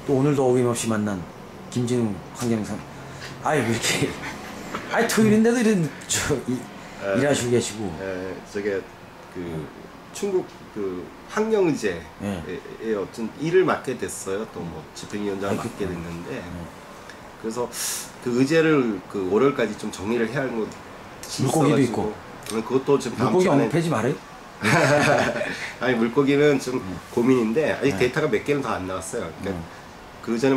또 오늘도 어김없이 만난 김진우 환경상. 아이 왜 이렇게 토요일인데도 이런 일하시고 계시고. 저게 충북 환경의제에 어떤 일을 맡게 됐어요. 또 뭐 집행위원장을 맡게 됐는데 그래서 그 의제를 월요일까지 좀 정리를 해야 하는 거. 물고기도 있고. 그것도 좀 물고기 언급하지 말아요. 아니 물고기는 좀 고민인데 아직 데이터가 몇 개는 더 안 나왔어요. 그러니까 그 전에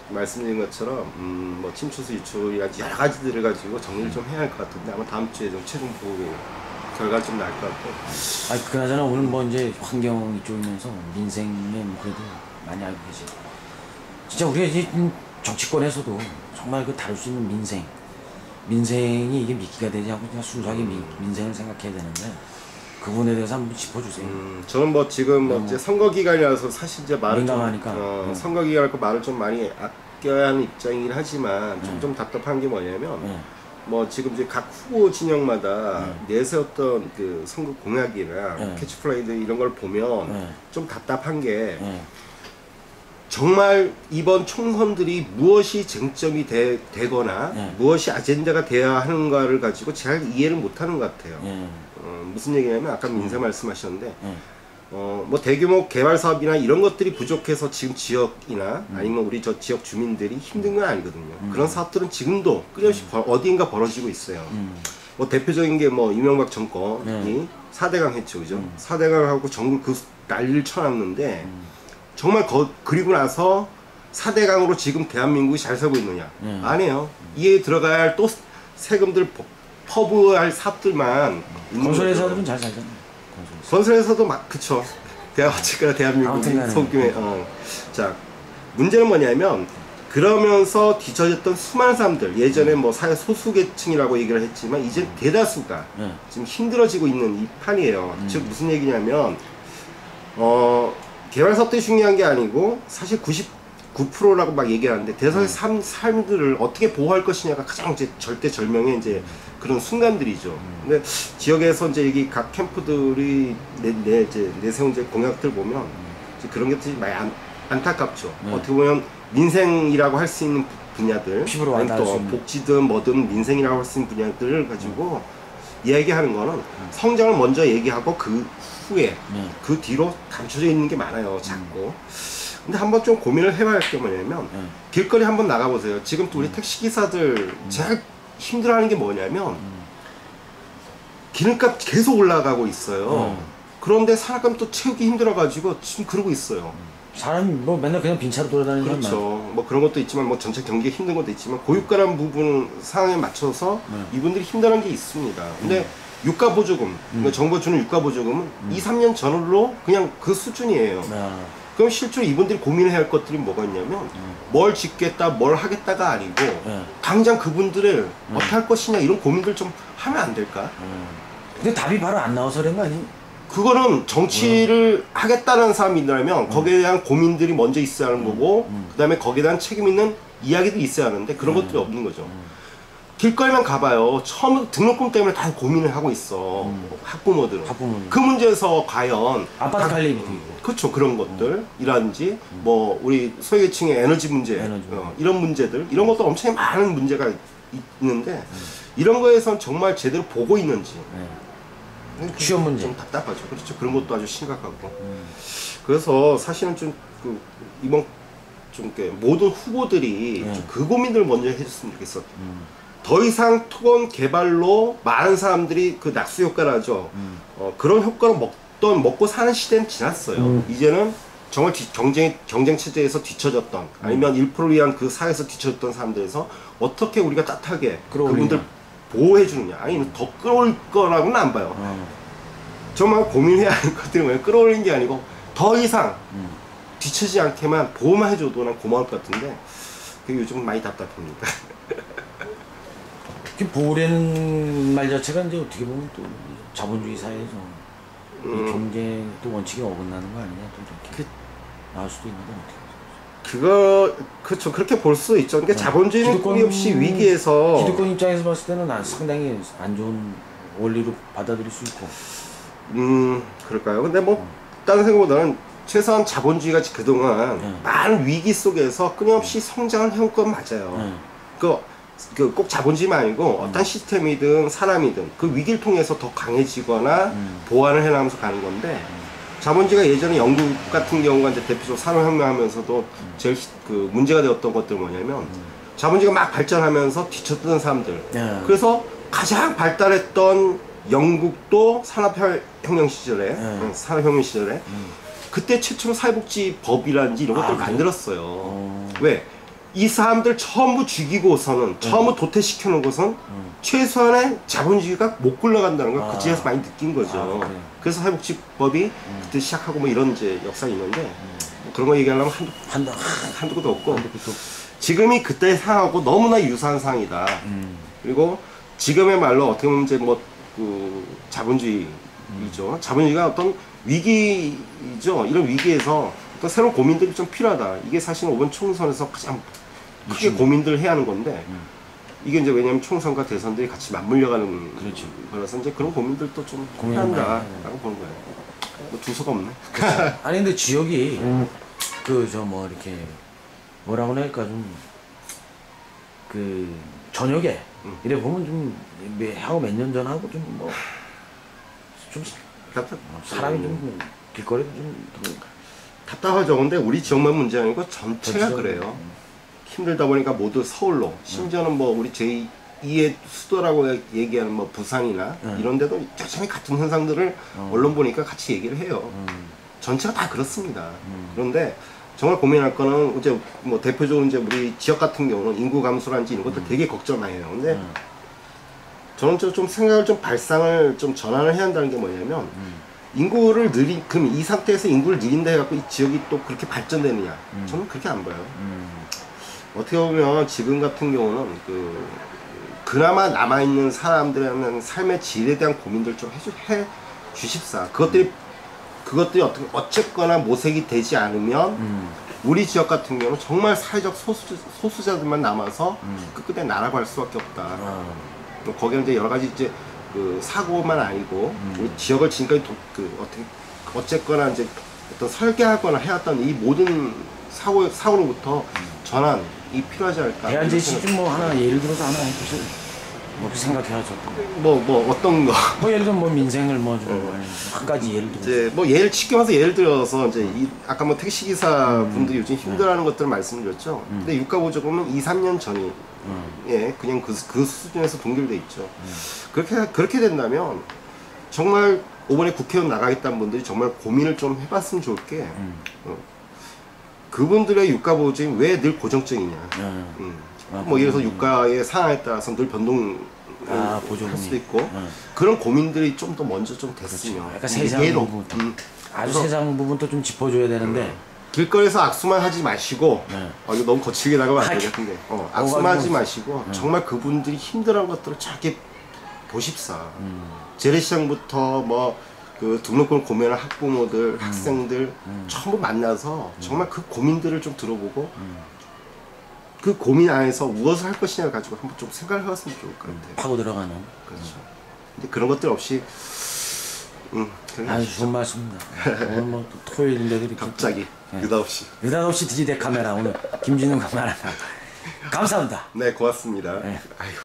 말씀드린 것처럼 뭐 침투수 유출이라든지 여러 가지들을 가지고 정리를 좀 해야 할 것 같은데 아마 다음 주에 좀 최종 보고 결과 좀 날 것 같고. 아니 그나저나 오늘 뭐 이제 환경 이쪽이면서 민생에 그래도 많이 알고 계시고 진짜 우리가 이제 정치권에서도 정말 다룰 수 있는 민생이 이게 미끼가 되지 않고 그냥 순수하게 민생을 생각해야 되는데 그 부분에 대해서 한번 짚어주세요. 저는 뭐 지금 이제 선거 기간이라서 사실 이제 말을 민감하니까 선거 기간이라서 말을 좀 많이 아껴야 하는 입장이긴 하지만 좀 답답한 게 뭐냐면 뭐 지금 이제 각 후보 진영마다 내세웠던 그 선거 공약이나 캐치프레이즈 이런 걸 보면 좀 답답한 게 정말 이번 총선들이 무엇이 쟁점이 되거나 무엇이 아젠다가 돼야 하는가를 가지고 잘 이해를 못하는 것 같아요. 무슨 얘기냐면 아까 민생 말씀하셨는데 뭐 대규모 개발 사업이나 이런 것들이 부족해서 지금 지역이나 아니면 우리 저 지역 주민들이 힘든 건 아니거든요. 그런 사업들은 지금도 끊임없이 어디인가 벌어지고 있어요. 뭐 대표적인 게 뭐 이명박 정권이 4대강 했죠, 그죠? 4대강하고 전국 그 난리를 쳐놨는데 정말 그리고 나서 4대강으로 지금 대한민국이 잘 살고 있느냐? 아니에요. 이에 들어가야 할 또 세금들 퍼부어야 할 사업들만 건설회사들은 잘 살잖아요. 건설회사도 그쵸. 어쨌거나 대한민국이 소규모의 자 문제는 뭐냐면 그러면서 뒤처졌던 수많은 사람들 예전에 뭐 사회 소수계층이라고 얘기를 했지만 이제 대다수가 지금 힘들어지고 있는 이 판이에요. 즉 무슨 얘기냐면 개발 사업들이 중요한 게 아니고 사실 99%라고 막 얘기하는데 대다수의 삶들을 어떻게 보호할 것이냐가 가장 이제 절대절명의 이제 그런 순간들이죠. 근데 지역에서 이제 여기 각 캠프들이 내세운 이제 공약들 보면 이제 그런 것들이 많이 안타깝죠. 어떻게 보면 민생이라고 할 수 있는 분야들, 또 복지든 뭐든 민생이라고 할 수 있는 분야들을 가지고 이야기하는 거는 성장을 먼저 얘기하고 그 후에 그 뒤로 감춰져 있는 게 많아요, 자꾸. 근데 한번 좀 고민을 해봐야 할 게 뭐냐면 길거리 한번 나가보세요. 지금 또 우리 택시기사들 제일 힘들어하는 게 뭐냐면 기름값 계속 올라가고 있어요. 그런데 사람 또 채우기 힘들어가지고 지금 그러고 있어요. 사람이 뭐 맨날 그냥 빈 차로 돌아다니는 그렇죠. 뭐 그런 것도 있지만 뭐 전체 경기가 힘든 것도 있지만 고유가라는 부분 상황에 맞춰서 이분들이 힘들어하는 게 있습니다. 근데 유가보조금, 그러니까 정부가 주는 유가보조금은 2, 3년 전으로 그냥 그 수준이에요. 그럼 실제로 이분들이 고민해야 할 것들이 뭐가 있냐면 뭘 짓겠다, 뭘 하겠다가 아니고 당장 그분들을 어떻게 할 것이냐 이런 고민들 좀 하면 안 될까? 근데 답이 바로 안 나와서 그런 거 아니에요? 그거는 정치를 하겠다는 사람이라면 거기에 대한 고민들이 먼저 있어야 하는 거고 그 다음에 거기에 대한 책임 있는 이야기도 있어야 하는데 그런 것들이 없는 거죠. 길거리만 가봐요. 처음부터 등록금 때문에 다 고민을 하고 있어. 학부모들은. 그 문제에서 과연 아파트 관리비 그렇죠. 그런 것들이라든지 뭐 우리 소외계층의 에너지 문제 이런 문제들 이런 것도 엄청 많은 문제가 있는데 이런 거에선 정말 제대로 보고 있는지 취업 문제 좀 답답하죠. 그렇죠. 그런 것도 아주 심각하고 그래서 사실은 좀 이번 좀 모든 후보들이 좀 그 고민들을 먼저 해줬으면 좋겠어. 더 이상 토건 개발로 많은 사람들이 그 낙수 효과를 하죠. 그런 효과로 먹고 사는 시대는 지났어요. 이제는 정말 경쟁 체제에서 뒤처졌던 아니면 1%를 위한 그 사회에서 뒤처졌던 사람들에서 어떻게 우리가 따뜻하게 그분들 보호해 주느냐. 아니 더 끌어올 거라고는 안 봐요. 정말 고민해야 하는 것들이 뭐냐면 끌어올리는 게 아니고 더 이상 뒤처지지 않게만 보호만 해줘도 난 고마울 것 같은데 그게 요즘 많이 답답합니다. 보호라는 말 자체가 이제 어떻게 보면 또 자본주의 사회에서 경제 또 원칙에 어긋나는 거 아니냐 또 이렇게 나올 수도 있는데 어떻게 그렇죠. 그렇게 볼 수 있죠. 그러니까 자본주의는 끊임없이 위기에서 기득권 입장에서 봤을 때는 상당히 안 좋은 원리로 받아들일 수 있고 그럴까요? 근데 뭐 다른 생각보다는 최소한 자본주의가 그동안 많은 위기 속에서 끊임없이 성장을 해온 건 맞아요. 꼭 자본주의만 아니고 어떤 시스템이든 사람이든 그 위기를 통해서 더 강해지거나 보완을 해나가면서 가는 건데 자본주의가 예전에 영국 같은 경우가 이제 대표적으로 산업혁명하면서도 제일 그 문제가 되었던 것들은 뭐냐면 자본주의가 막 발전하면서 뒤처지던 사람들. 그래서 가장 발달했던 영국도 산업혁명 시절에 그때 최초로 사회복지법이라든지 이런 것들을 만들었어요. 왜? 이 사람들 전부 죽이고서는 전부 도태시켜 놓고선 최소한의 자본주의가 못 굴러간다는 걸 그때에서 많이 느낀 거죠. 그래서 사회복지법이 그때 시작하고 뭐 이런 이제 역사가 있는데 뭐 그런 거 얘기하려면 한두 곳도 없고 지금이 그때 상황하고 너무나 유사한 상황이다. 그리고 지금의 말로 어떻게 보면 이제 뭐 그 자본주의죠. 자본주의가 어떤 위기죠. 이런 위기에서 어떤 새로운 고민들이 좀 필요하다. 이게 사실 이번 총선에서 가장 크게 고민들을 해야 하는 건데 이게 이제 왜냐면 총선과 대선들이 같이 맞물려가는 거라서 이제 그런 고민들도 좀 해야 한다라고 보는 거예요. 뭐 두서가 없네. 아니 근데 지역이 그 저 뭐 이렇게 뭐라고 할까 좀 그 저녁에 이래 보면 좀 하고 몇 년 전하고 좀 뭐 좀 사람이 좀 길거리도 좀 답답하죠. 근데 우리 지역만 문제 아니고 전체가 그래요. 힘들다 보니까 모두 서울로 심지어는 뭐 우리 제2의 수도라고 얘기하는 뭐 부산이나 이런 데도 여전히 같은 현상들을 언론 보니까 같이 얘기를 해요. 전체가 다 그렇습니다. 그런데 정말 고민할 거는 이제 뭐 대표적으로 이제 우리 지역 같은 경우는 인구 감소라든지 이런 것도 되게 걱정 많이 해요. 근데 저는 좀 생각을 좀 발상을 좀 전환을 해야 한다는 게 뭐냐면 인구를 그럼 이 상태에서 인구를 늘린다 해갖고 이 지역이 또 그렇게 발전되느냐? 저는 그렇게 안 봐요. 어떻게 보면 지금 같은 경우는 그나마 남아있는 사람들의 삶의 질에 대한 고민들 좀 해 주십사. 그것들이 어쨌거나 모색이 되지 않으면 우리 지역 같은 경우는 정말 사회적 소수자들만 남아서 끝끝내 나라고 할 수밖에 없다. 거기는 이제 여러 가지 이제 그 사고만 아니고 우리 지역을 지금까지 어쨌거나 이제 어떤 설계하거나 해왔던 이 모든 사고로부터 전환이 필요하지 않을까. 대안제 시좀 뭐 하나 예를 들어서 하나 해주실 뭐 생각해야죠. 뭐 어떤 거. 뭐 예를 들면 뭐 민생을 뭐 좀 한 가지 예를 들어서. 이제 뭐 쉽게 말해서 예를 들어서 이제 아까 뭐 택시기사 분들이 요즘 힘들어하는 것들을 말씀드렸죠. 근데 유가보조금은 2-3년 전이 그냥 그 수준에서 동결돼 있죠. 그렇게 된다면 정말 이번에 국회의원 나가겠다는 분들이 정말 고민을 좀 해봤으면 좋을 게 그분들의 유가보조금이 왜 늘 고정적이냐. 뭐 예를 들어서 유가의 상황에 따라서 늘 변동을 할 수도 있고 그런 고민들이 좀 더 먼저 좀 됐으면. 그러니까 세상 부분, 아주 세상 부분도 좀 짚어줘야 되는데. 길거리에서 악수만 하지 마시고 이거 너무 거칠게 나가면 안 되겠는데 악수만 하지 마시고 정말 그분들이 힘들어하는 것들을 짧게 보십사. 재래시장부터 뭐 그 등록금 고민하는 학부모들, 학생들 전부 만나서 정말 그 고민들을 좀 들어보고 그 고민 안에서 무엇을 할 것이냐를 가지고 한번 좀 생각을 해봤으면 좋을 것 같아요. 파고 들어가는. 그렇죠. 근데 그런 것들 없이 아주 좋은 말씀입니다. 오늘 뭐 토요일인데도 이렇게 갑자기 느닷없이 디지털 카메라 오늘 김진웅 카메라 감사합니다. 네, 고맙습니다. 네. 아이고.